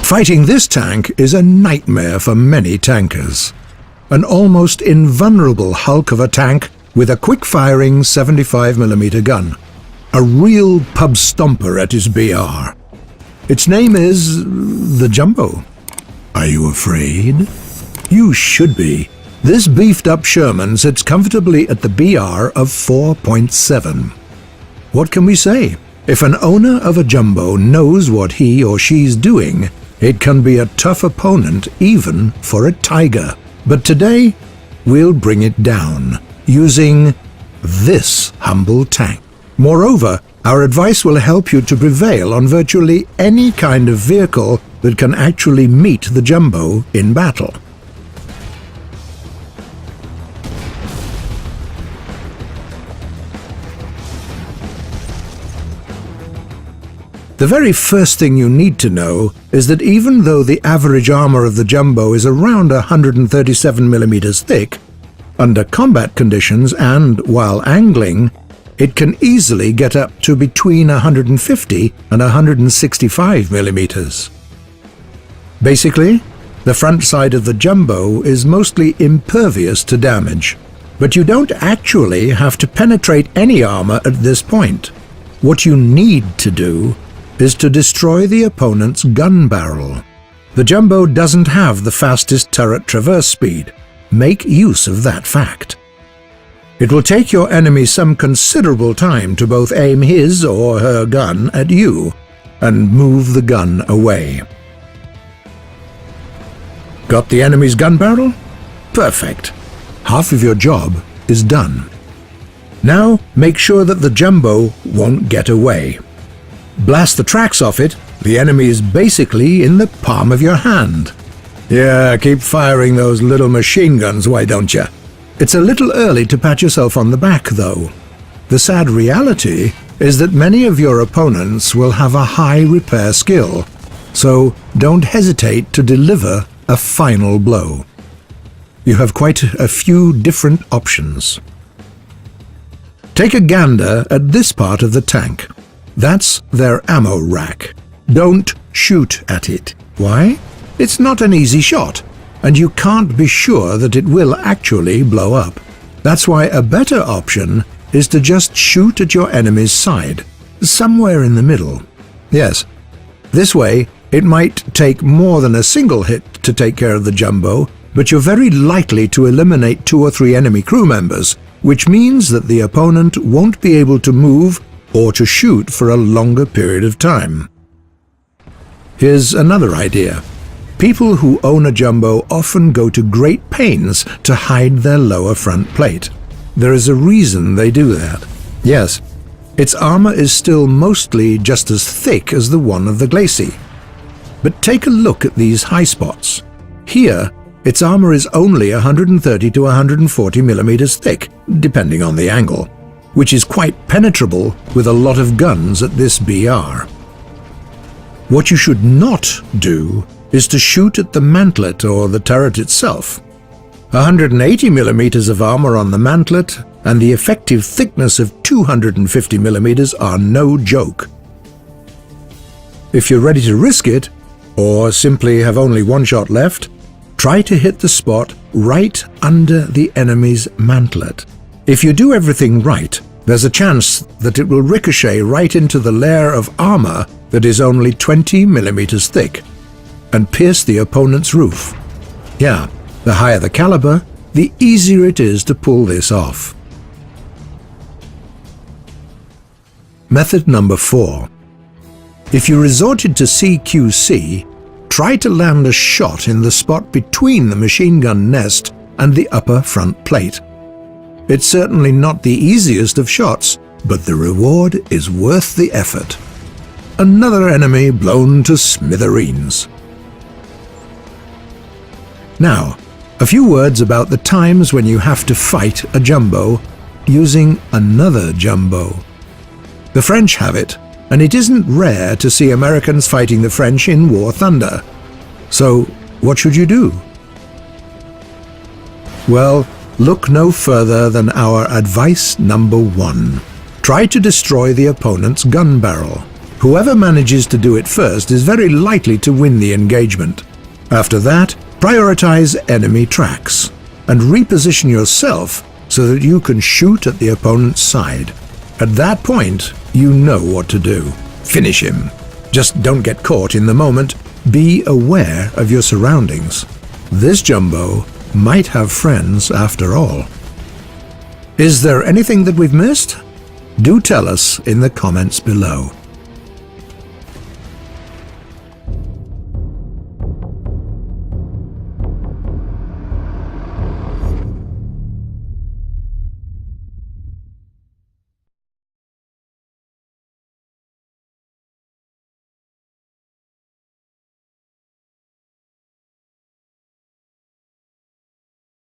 Fighting this tank is a nightmare for many tankers. An almost invulnerable hulk of a tank with a quick-firing 75mm gun. A real pub stomper at his BR. Its name is the Jumbo. Are you afraid? You should be. This beefed-up Sherman sits comfortably at the BR of 4.7. What can we say? If an owner of a Jumbo knows what he or she's doing, it can be a tough opponent even for a Tiger. But today, we'll bring it down using this humble tank. Moreover, our advice will help you to prevail on virtually any kind of vehicle that can actually meet the Jumbo in battle. The very first thing you need to know is that even though the average armor of the Jumbo is around 137mm thick, under combat conditions and while angling, it can easily get up to between 150 and 165mm. Basically, the front side of the Jumbo is mostly impervious to damage, but you don't actually have to penetrate any armor at this point. What you need to do is to destroy the opponent's gun barrel. The Jumbo doesn't have the fastest turret traverse speed. Make use of that fact. It will take your enemy some considerable time to both aim his or her gun at you and move the gun away. Got the enemy's gun barrel? Perfect. Half of your job is done. Now make sure that the Jumbo won't get away. Blast the tracks off it, the enemy is basically in the palm of your hand. Yeah, keep firing those little machine guns, why don't you? It's a little early to pat yourself on the back, though. The sad reality is that many of your opponents will have a high repair skill, so don't hesitate to deliver a final blow. You have quite a few different options. Take a gander at this part of the tank. That's their ammo rack. Don't shoot at it. Why? It's not an easy shot, and you can't be sure that it will actually blow up. That's why a better option is to just shoot at your enemy's side, somewhere in the middle. Yes, this way it might take more than a single hit to take care of the Jumbo, but you're very likely to eliminate 2 or 3 enemy crew members, which means that the opponent won't be able to move or to shoot for a longer period of time. Here's another idea. People who own a Jumbo often go to great pains to hide their lower front plate. There is a reason they do that. Yes, its armor is still mostly just as thick as the one of the Glacis. But take a look at these high spots. Here, its armor is only 130 to 140mm thick, depending on the angle, which is quite penetrable with a lot of guns at this BR. What you should not do is to shoot at the mantlet or the turret itself. 180mm of armor on the mantlet and the effective thickness of 250mm are no joke. If you're ready to risk it, or simply have only one shot left, try to hit the spot right under the enemy's mantlet. If you do everything right, there's a chance that it will ricochet right into the layer of armor that is only 20mm thick and pierce the opponent's roof. Yeah, the higher the caliber, the easier it is to pull this off. Method number 4. If you resorted to CQC, try to land a shot in the spot between the machine gun nest and the upper front plate. It's certainly not the easiest of shots, but the reward is worth the effort. Another enemy blown to smithereens. Now, a few words about the times when you have to fight a Jumbo using another Jumbo. The French have it, and it isn't rare to see Americans fighting the French in War Thunder. So, what should you do? Well, look no further than our advice number 1. Try to destroy the opponent's gun barrel. Whoever manages to do it first is very likely to win the engagement. After that, prioritize enemy tracks and reposition yourself so that you can shoot at the opponent's side. At that point, you know what to do. Finish him. Just don't get caught in the moment. Be aware of your surroundings. This jumbo might have friends after all. Is there anything that we've missed? Do tell us in the comments below.